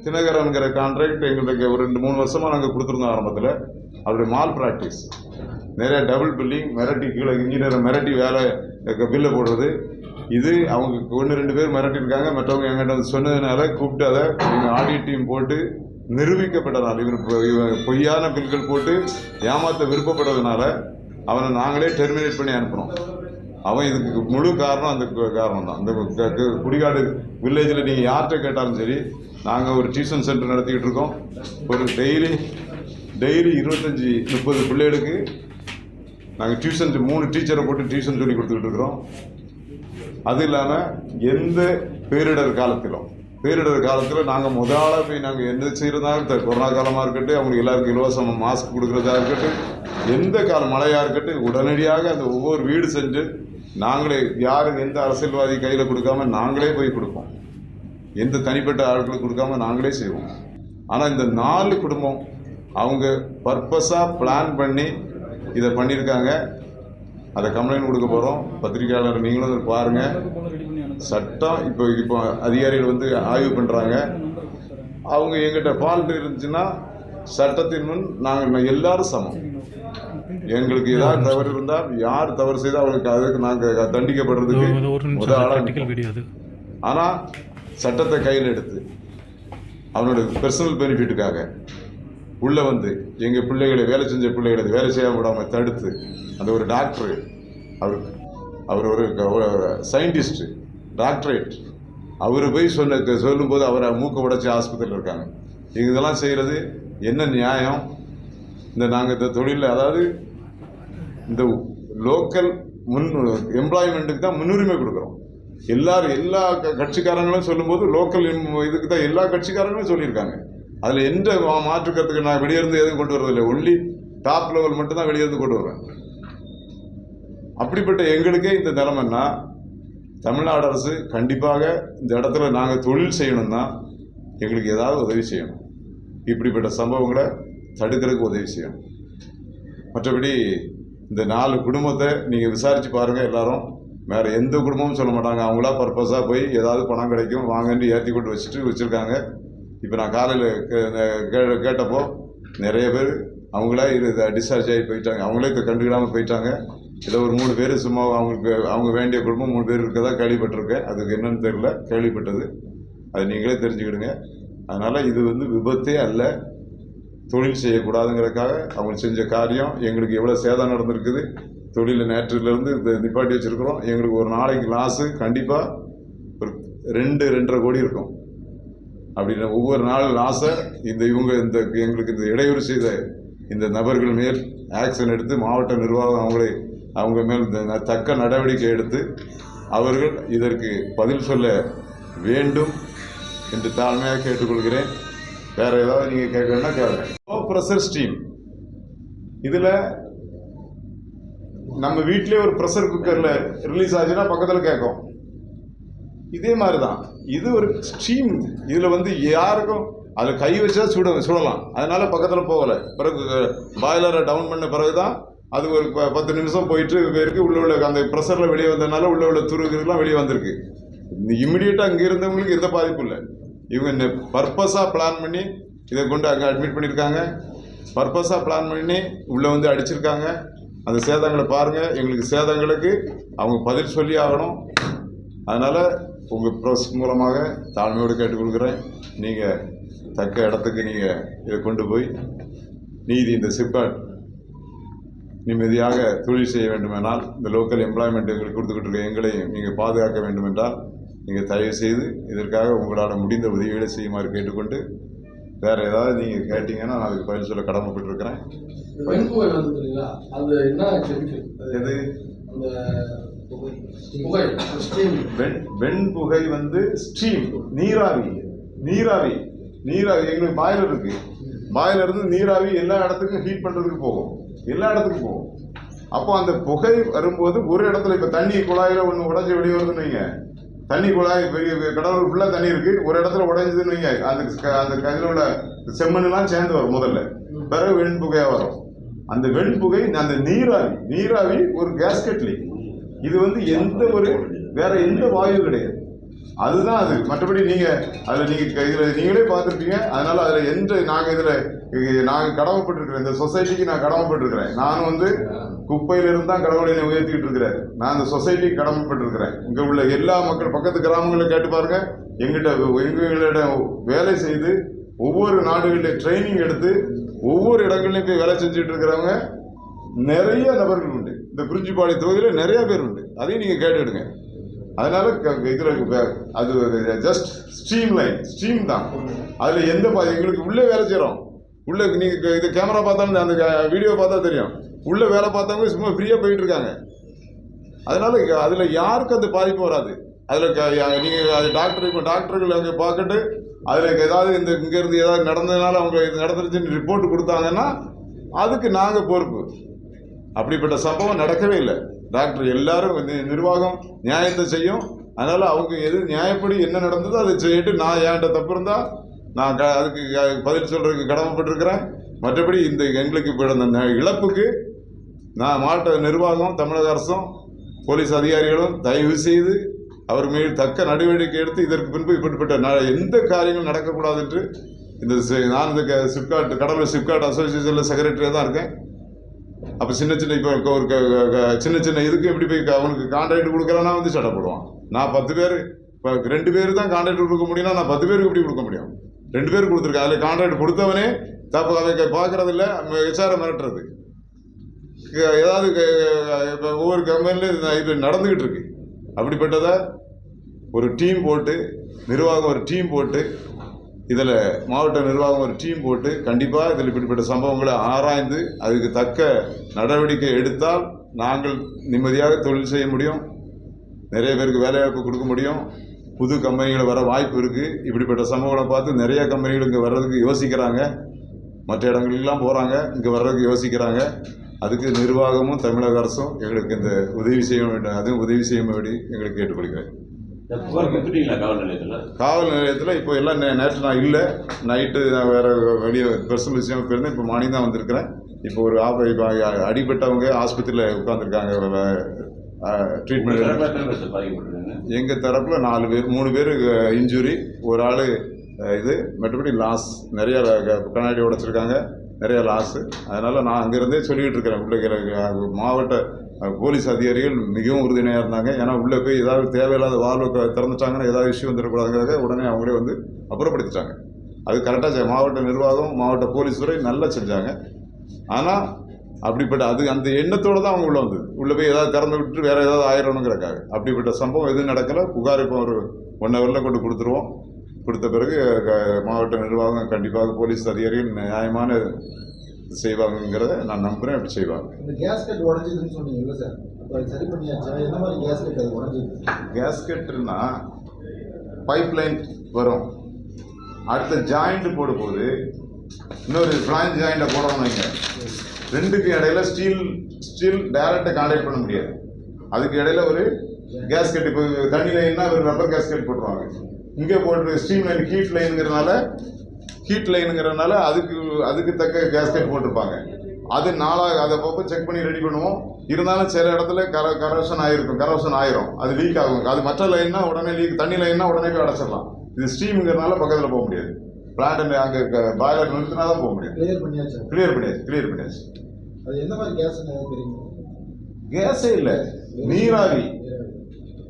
தினகரன்கிற contract எங்களுக்கு ஒரு 2-3 வருஷமாக நாங்கள் கொடுத்துருந்தோம். ஆரம்பத்தில் அவருடைய மால் ப்ராக்டிஸ், நிறைய டபுள் பில்லிங், மிரட்டி கீழே இன்ஜினியரை மிரட்டி வேலை பில்லை போடுறது. இது அவங்க 1-2 பேர் மிரட்டியிருக்காங்க. மற்றவங்க எங்கிட்ட வந்து சொன்னதுனால கூப்பிட்டு அதை எங்கள் ஆடிட் டீம் போட்டு நிரூபிக்கப்பட்டதால், இவர் பொய்யான பில்கள் போட்டு ஏமாற்ற விருப்பப்பட்டதுனால அவனை நாங்களே டெர்மினேட் பண்ணி அனுப்புகிறோம். அவன் இதுக்கு முழு காரணம் அந்த காரணம் தான். அந்த குடிகாடு வில்லேஜில் நீங்கள் யார்கிட்ட கேட்டாலும் சரி, நாங்கள் ஒரு டியூஷன் சென்டர் நடத்திக்கிட்டு இருக்கோம். ஒரு டெய்லி 25-30 பிள்ளைகளுக்கு நாங்கள் டியூஷன் 3 டீச்சரை போட்டு டியூஷன் சொல்லி கொடுத்துக்கிட்டு இருக்கிறோம். அது இல்லாமல் எந்த பேரிடர் காலத்தில் நாங்கள் முதலாக போய் நாங்கள் எந்த செய்கிறதாலும், கொரோனா காலமாக இருக்கட்டும், அவங்களுக்கு எல்லாருக்கும் இலவசமாக மாஸ்க் கொடுக்குறதா இருக்கட்டும், எந்த காலம் மழையாக இருக்கட்டும், உடனடியாக அந்த ஒவ்வொரு வீடு சென்று நாங்களே, யாரும் எந்த அரசியல்வாதி கையில் கொடுக்காம நாங்களே போய் கொடுப்போம். எந்த தனிப்பட்ட ஆட்களுக்கு கொடுக்காம நாங்களே செய்வோம். ஆனால் இந்த 4 குடும்பம் அவங்க பர்பஸாக பிளான் பண்ணி இதை பண்ணியிருக்காங்க. அதை கம்ப்ளைண்ட் கொடுக்க போகிறோம். பத்திரிகையாளர் நீங்களும் அதை பாருங்கள். சட்டம் இப்போ அதிகாரிகள் வந்து ஆய்வு பண்ணுறாங்க. அவங்க எங்கிட்ட ஃபால்ட் இருந்துச்சுன்னா சட்டத்தின் முன் நாங்கள் எல்லாரும் சமம். எங்களுக்கு ஏதாவது தவறு இருந்தால், யார் தவறு செய்தால் அவங்களுக்கு அதுக்கு நாங்கள் தண்டிக்கப்படுறதுக்கு முதல். ஆனால் சட்டத்தை கையில் எடுத்து அவனோட பர்சனல் பெனிஃபிட்டுக்காக உள்ளே வந்து எங்கள் பிள்ளைகளை, வேலை செஞ்ச பிள்ளைகளை வேலை செய்யாமல் விடாமல் தடுத்து, அந்த ஒரு டாக்டரு, அவர் ஒரு சயின்டிஸ்ட்டு, டாக்டரேட், அவர் போய் சொல்லும்போது அவரை மூக்க உடைச்சி ஆஸ்பத்திரியில் இருக்காங்க. இதெல்லாம் செய்கிறது என்ன நியாயம்? நாங்கள் இந்த தொழிலில், அதாவது இந்த லோக்கல் எம்ப்ளாய்மெண்ட்டுக்கு தான் முன்னுரிமை கொடுக்குறோம். எல்லா கட்சிக்காரங்களும் சொல்லும்போது லோக்கல் இதுக்கு தான் எல்லா கட்சிக்காரங்களும் சொல்லியிருக்காங்க. அதில் எந்த மாற்றுக்கிறதுக்கு நான் வெளியிருந்து எதுவும் கொண்டு வரதில்லை. ஒன்லி டாப் லெவல் மட்டும்தான் வெளியிருந்து கொண்டு வருவேன். அப்படிப்பட்ட எங்களுக்கே இந்த நிலைமைன்னா, தமிழ்நாடு அரசு கண்டிப்பாக இந்த இடத்துல நாங்கள் தொழில் செய்யணும்னா எங்களுக்கு ஏதாவது உதவி செய்யணும். இப்படிப்பட்ட சம்பவங்களை தடுக்கிறதுக்கு உதவி செய்யணும். மற்றபடி இந்த 4 குடும்பத்தை நீங்கள் விசாரித்து பாருங்கள். எல்லாரும் வேறு எந்த குடும்பமும் சொல்ல மாட்டாங்க. அவங்களா பர்பஸாக போய் ஏதாவது பணம் கிடைக்கும் வாங்கன்னு ஏற்றி கொண்டு வச்சுருக்காங்க. இப்போ நான் காலையில் கேட்டப்போ நிறைய பேர் அவங்களா டிஸ்சார்ஜ் ஆகி போயிட்டாங்க. அவங்களே கண்டுக்கிடாமல் போயிட்டாங்க. ஏதோ ஒரு 3 பேர் சும்மா அவங்க வேண்டிய குடும்பம் 3 பேர் இருக்கதான் கேள்விப்பட்டிருக்கேன். அதுக்கு என்னன்னு தெரியல, கேள்விப்பட்டது. அது நீங்களே தெரிஞ்சுக்கிடுங்க. அதனால் இது வந்து விபத்தே அல்ல. தொழில் செய்யக்கூடாதுங்கிறதுக்காக அவங்க செஞ்ச காரியம். எங்களுக்கு எவ்வளோ சேதம் நடந்திருக்குது. தொழிலில் நேற்றிலிருந்து நிப்பாட்டி வச்சுருக்கிறோம். எங்களுக்கு ஒரு நாளைக்கு லாஸு கண்டிப்பாக ஒரு 2-2.5 கோடி இருக்கும். அப்படின்னா ஒவ்வொரு நாளும் லாஸை எங்களுக்கு இந்த இடையூறு செய்த இந்த நபர்கள் மேல் ஆக்ஷன் எடுத்து மாவட்ட நிர்வாகம் அவங்க மேல் தக்க நடவடிக்கை எடுத்து அவர்கள் இதற்கு பதில் சொல்ல வேண்டும் என்று தாழ்மையாக கேட்டுக்கொள்கிறேன். வேறு ஏதாவது நீங்கள் கேட்கணும்னா கேளுங்க. லோ ப்ரெஷர் ஸ்டீம், இதில் நம்ம வீட்டிலே ஒரு ப்ரெஷர் குக்கரில் ரிலீஸ் ஆச்சுன்னா பக்கத்தில் கேட்கும். இதே மாதிரி தான் இது ஒரு ஸ்டீம். இதில் வந்து யாருக்கும் அதில் கை வச்சா சுடலாம். அதனால் பக்கத்தில் போகலை. பிறகு பாய்லரை டவுன் பண்ண பிறகு தான் அது ஒரு 10 நிமிஷம் போயிட்டு இருக்கு. உள்ள அந்த ப்ரெஷரில் வெளியே வந்ததுனால உள்ள துருக்குலாம் வெளியே வந்திருக்கு. இம்மிடியேட்டாக அங்கே இருந்தவங்களுக்கு எந்த பாதிப்பும் இல்லை. இவங்க பர்பஸாக பிளான் பண்ணி இதை கொண்டு அங்கே அட்மிட் பண்ணியிருக்காங்க. பர்பஸாக பிளான் பண்ணி உள்ளே வந்து அடிச்சிருக்காங்க. அந்த சேதங்களை பாருங்கள். எங்களுக்கு சேதங்களுக்கு அவங்க பதில் சொல்லி ஆகணும். அதனால் உங்கள் ப்ரெஸ் மூலமாக தாழ்மையோடு கேட்டுக்கொள்கிறேன். நீங்கள் தக்க இடத்துக்கு நீங்கள் இதை கொண்டு போய் நீதி, இந்த சிப்காட் நிம்மதியாக தொழில் செய்ய வேண்டுமென்றால், இந்த லோக்கல் எம்ப்ளாய்மெண்ட் எங்களுக்கு கொடுத்துக்கிட்டு இருக்க எங்களையும் நீங்கள் பாதுகாக்க வேண்டுமென்றால் நீங்கள் தயவு செய்து இதற்காக உங்களால் முடிந்த உதவிகளை செய்யுமாறு கேட்டுக்கொண்டு, வேறு ஏதாவது நீங்கள் கேட்டிங்கன்னா நான் அதுக்கு பதில் சொல்ல கடமைப்பட்டிருக்கிறேன். வெண்புகை வந்து ஸ்டீம், நீராவி எங்களுக்கு பாய்லர் இருக்கு. பாய்லர் இருந்து நீராவி எல்லா இடத்துக்கும் ஹீட் பண்ணுறதுக்கு போகும். அப்போ அந்த புகை வரும்போது ஒரு இடத்துல, இப்போ தண்ணி குழாயில் ஒன்று உடஞ்சி வெளியே வருதுன்னு வைங்க. தண்ணி குழாய் பெரிய கடவுள் ஃபுல்லாக தண்ணி இருக்கு, ஒரு இடத்துல உடைஞ்சதுன்னு வைங்க. அந்த கையில் உள்ள செம்மண்ணெல்லாம் சேர்ந்து வரும் முதல்ல, பிறகு வெண்புகையாக வரும். அந்த வெண்புகை, அந்த நீராவி ஒரு கேஸ்கெட் லீக். இது வந்து வேற எந்த வாயு கிடையாது. அதுதான் அது. மற்றபடி நீங்கள் அதில் இதில் நீங்களே பார்த்துருப்பீங்க. அதனால் அதில் எந்த நாங்கள் கடமைப்பட்டிருக்கிறேன், இந்த சொசைட்டிக்கு நான் கடமைப்பட்டிருக்கிறேன். நான் வந்து குப்பையிலிருந்து தான் கடவுளை உயர்த்திக்கிட்டு இருக்கிறேன். நான் இந்த சொசைட்டிக்கு கடமைப்பட்டிருக்கிறேன். இங்கே உள்ள எல்லா மக்கள் பக்கத்து கிராமங்களில் கேட்டு பாருங்க, எங்களிடம் வேலை செய்து ஒவ்வொரு நாடுகளில் ட்ரைனிங் எடுத்து ஒவ்வொரு இடங்கள்லையும் போய் வேலை செஞ்சுட்டு இருக்கிறவங்க நிறைய நபர்கள் உண்டு. இந்த குறிஞ்சிப்பாடி தொகுதியில் நிறைய பேர் உண்டு. அதையும் நீங்கள் கேட்டுடுங்க. அதனால இதில் அது ஜஸ்ட் ஸ்ட்ரீம் தான். அதில் எங்களுக்கு உள்ளே வேலை செய்கிறோம். உள்ள நீங்கள் இது கேமரா பார்த்தாலும் அந்த வீடியோ பார்த்தா தெரியும். உள்ள வேலை பார்த்தவங்க சும்மா ஃப்ரீயாக போயிட்டு இருக்காங்க. அதனால அதில் யாருக்கும் அந்த பாதிப்பு வராது. அதில் நீங்கள் அது டாக்டர்கள் அங்கே பார்த்துட்டு அதில் ஏதாவது இங்கேருந்து ஏதாவது நடந்ததுனால அவங்க இது நடந்துருச்சுன்னு ரிப்போர்ட் கொடுத்தாங்கன்னா அதுக்கு நாங்கள் பொறுப்பு. அப்படிப்பட்ட சம்பவம் நடக்கவே இல்லை. டாக்டர் எல்லாரும் நிர்வாகம் நியாயத்தை செய்யும். அதனால் அவங்க எது நியாயப்படி என்ன நடந்ததோ அதை செய்யிட்டு நான் என்கிட்ட தப்பு இருந்தால் நான் அதுக்கு பதில் சொல்கிறதுக்கு கடமைப்பட்டிருக்கிறேன். மற்றபடி எங்களுக்கு இப்போ இழப்புக்கு நான் மாவட்ட நிர்வாகம், தமிழக அரசும் போலீஸ் அதிகாரிகளும் தயவு செய்து அவர் மீது தக்க நடவடிக்கை எடுத்து இதற்கு பின்பு இப்படிப்பட்ட எந்த காரியங்களும் நடக்கக்கூடாது என்று நான் இந்த கடலூர் சிப்காட் அசோசியேஷனில் செக்ரட்டரியாக தான் இருக்கேன். அப்போ சின்ன இப்போ ஒரு சின்ன இதுக்கு எப்படி போய் அவனுக்கு கான்ட்ராக்ட் கொடுக்குறான்னா சட்டை போடுவான். நான் 10 பேர் இப்போ 2 பேர் தான் கான்ட்ராக்ட் கொடுக்க முடியும்னா நான் 10 பேருக்கு எப்படி கொடுக்க முடியும்? 2 பேர் கொடுத்துருக்கேன். அதில் கான்ட்ராக்ட் கொடுத்தவனே தப்பு அதை பார்க்கறதில்ல, HR மிரட்டுறது. ஏதாவது இப்போ ஒவ்வொரு கம்பெனிலையும் இது நடந்துக்கிட்டு இருக்கு. அப்படிப்பட்டதை ஒரு டீம் போட்டு நிர்வாகம் ஒரு டீம் போட்டு இதில் மாவட்ட நிர்வாகம் ஒரு டீம் போட்டு கண்டிப்பாக இதில் இப்படிப்பட்ட சம்பவங்களை ஆராய்ந்து அதுக்கு தக்க நடவடிக்கை எடுத்தால் நாங்கள் நிம்மதியாக தொழில் செய்ய முடியும். நிறைய பேருக்கு வேலைவாய்ப்பு கொடுக்க முடியும். புது கம்பெனிகள் வர வாய்ப்பு இருக்குது. இப்படிப்பட்ட சம்பவங்களை பார்த்து நிறைய கம்பெனிகள் இங்கே வர்றதுக்கு யோசிக்கிறாங்க. மற்ற இடங்களுக்கெல்லாம் போகிறாங்க, இங்கே வர்றதுக்கு யோசிக்கிறாங்க. அதுக்கு நிர்வாகமும் தமிழக அரசும் எங்களுக்கு இந்த உதவி செய்ய வேண்டும். அதுவும் உதவி செய்ய வேண்டி எங்களுக்கு கேட்டுக்கொள்கிறேன். காவல் நிலையத்தில் இப்போ எல்லாம் நேற்று நான் இல்லை, நைட்டு நான் வேறு வெளியே பர்சனல் விஷயம் போயிருந்தேன். இப்போ மார்னிங் தான் வந்திருக்கிறேன். இப்போ ஒரு அடிபட்டவங்க ஆஸ்பத்திரியில் உட்காந்துருக்காங்க ட்ரீட்மெண்ட். எங்கள் தரப்பில் 4 பேர், 3 பேர் இன்ஜுரி, ஒரு ஆள் இது. மற்றபடி லாஸ் நிறைய கண்ணாடி உடைச்சிருக்காங்க, நிறைய லாஸு. அதனால் நான் அங்கேருந்தே சொல்லிக்கிட்டு இருக்கிறேன். உள்ள மாவட்ட போலீஸ் அதிகாரிகள் மிகவும் உறுதுணையாக இருந்தாங்க. ஏன்னா உள்ளே போய் ஏதாவது தேவையில்லாத வாழ்வு திறந்துட்டாங்கன்னா ஏதாவது இஷ்யூ வந்துடக்கூடாதுங்கிறத உடனே அவங்களே அப்புறப்படுத்திட்டாங்க. அது கரெக்டாக மாவட்ட நிர்வாகம், மாவட்ட போலீஸ் துறை நல்லா செஞ்சாங்க. ஆனால் அப்படிப்பட்ட அந்த எண்ணத்தோடு தான் அவங்க உள்ளே வந்தது. உள்ளே போய் ஏதாவது திறந்து விட்டு வேறு ஏதாவது ஆயிரணுங்கிறக்காக. அப்படிப்பட்ட சம்பவம் எதுவும் நடக்கலை. புகார் இப்போ ஒரு 1 ஹவரில் கொண்டு கொடுத்துருவோம். கொடுத்த பிறகு மாவட்ட நிர்வாகம் கண்டிப்பாக போலீஸ் அதிகாரிகள் நியாயமான செய்வாங்கிறத நான் நம்புகிறேன். அப்படி செய்வாங்க. இந்த கேஸ்கெட் உடஞ்சதுன்னு சொன்னீங்கல்ல சார், சரி பண்ணியாச்சா? என்ன மாதிரி கேஸ்கெட் அது உடஞ்சது? கேஸ்கெட்னா பைப்லைன் வரும், அடுத்த ஜாயிண்ட் போடும்போது இன்னொரு ஃப்ளாஞ்ச் ஜாயிண்டை போடணும். வைங்க, 2க்கும் இடையில ஸ்டீல் டைரக்டாக கான்டாக்ட் பண்ண முடியாது. அதுக்கு இடையில ஒரு கேஸ்கெட், இப்போ தண்ணி லைன்னா ஒரு ரப்பர் கேஸ்கெட் போட்டுருவாங்க. இங்கே போட்டு ஸ்டீம் லைன் ஹீட் லைனுங்கிறதுனால அதுக்கு தக்க கேஸ்கெட் போட்டிருப்பாங்க. அது அதை அப்போ செக் பண்ணி ரெடி பண்ணுவோம். இருந்தாலும் சில இடத்துல கரோஷன் ஆயிரும், அது லீக் ஆகும். அது மற்ற லைன்னா உடனே லீக், தண்ணி லைன்னா உடனே போய் அடைச்சிடலாம். இது ஸ்டீமுங்கிறதுனால பக்கத்தில் போக முடியாது. பிளான்ட் அங்கே பாய்லர் நிறுத்தினா தான் போக முடியாது. கிளியர் பண்ணியாச்சு. அது என்ன மாதிரி கேஸ் தெரியுமா? கேஸே இல்லை, நீராவி.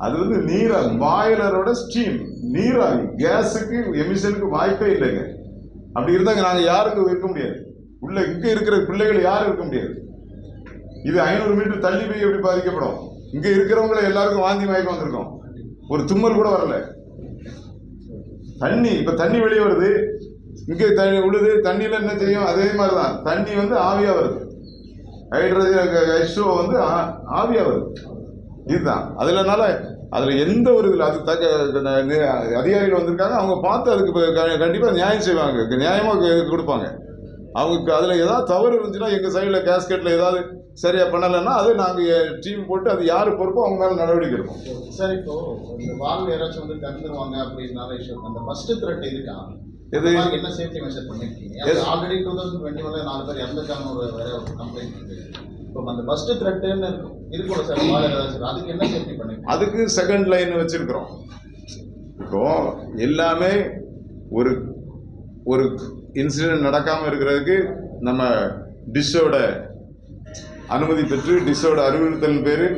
அது நீராவி, பாய்லரோட ஸ்டீம், நீராவி. கேஸுக்கு எமிஷனுக்கு வாய்ப்பே இல்லைங்க. அப்படி இருந்தாங்க நாங்கள் யாருக்கும் இருக்க முடியாது. உள்ள இங்கே இருக்கிற பிள்ளைகள் யாரும் இருக்க முடியாது. இது 500 மீட்டர் தள்ளி போய் எப்படி பாதிக்கப்படும்? இங்கே இருக்கிறவங்கள எல்லாருக்கும் வாந்தி மயக்கம் வந்திருக்கும், ஒரு தும்மல் கூட வரல. இப்போ தண்ணி வெளியே வருது, இங்கே தண்ணி விழுது. தண்ணியில் என்ன செய்யும்? அதே மாதிரி தான் தண்ணி ஆவியாக வருது. ஹைட்ரஜன் H2O ஆவியாக வருது. இதுதான் அதில் எந்த ஒரு இதில் அது அதிகாரிகள் வந்திருக்காங்க. அவங்க பார்த்து அதுக்கு கண்டிப்பாக நியாயம் செய்வாங்க, நியாயமாக கொடுப்பாங்க. அவங்களுக்கு அதில் ஏதாவது தவறு இருந்துச்சுன்னா எங்கள் சைடில் கேஸ்கெட்டில் ஏதாவது சரியாக பண்ணலைன்னா அது நாங்கள் டீம் போட்டு அது யார் பொறுப்போ அவங்க மேலே நடவடிக்கை எடுப்போம். சார், இப்போ இந்த வால்வு யாராச்சும் திறந்துருவாங்க அப்படின்னால இஷ்யூ, அந்த ஃபர்ஸ்ட் த்ரெட் இருக்கா? இது என்ன சேஃப்டி மெஷர் பண்ணிருக்கீங்க? ஆல்ரெடி 2021 4 பேர் இறந்துட்டாங்க ஒரு கம்ப்ளைண்ட் இருக்கு. இப்போ அந்த ஃபர்ஸ்ட் த்ரெட்னு இருக்கும்ல சார், அதுக்கு என்ன சேஃப்டி பண்ணிருக்கீங்க? அதுக்கு செகண்ட் லைன் வச்சிருக்கிறோம். இப்போ எல்லாமே ஒரு ஒரு இன்சிடென்ட் நடக்காமல் இருக்கிறதுக்கு நம்ம டிஷ்ஷோட அனுமதி பெற்று டிஷ்ஷோட அறிவுறுத்தல் பேரில்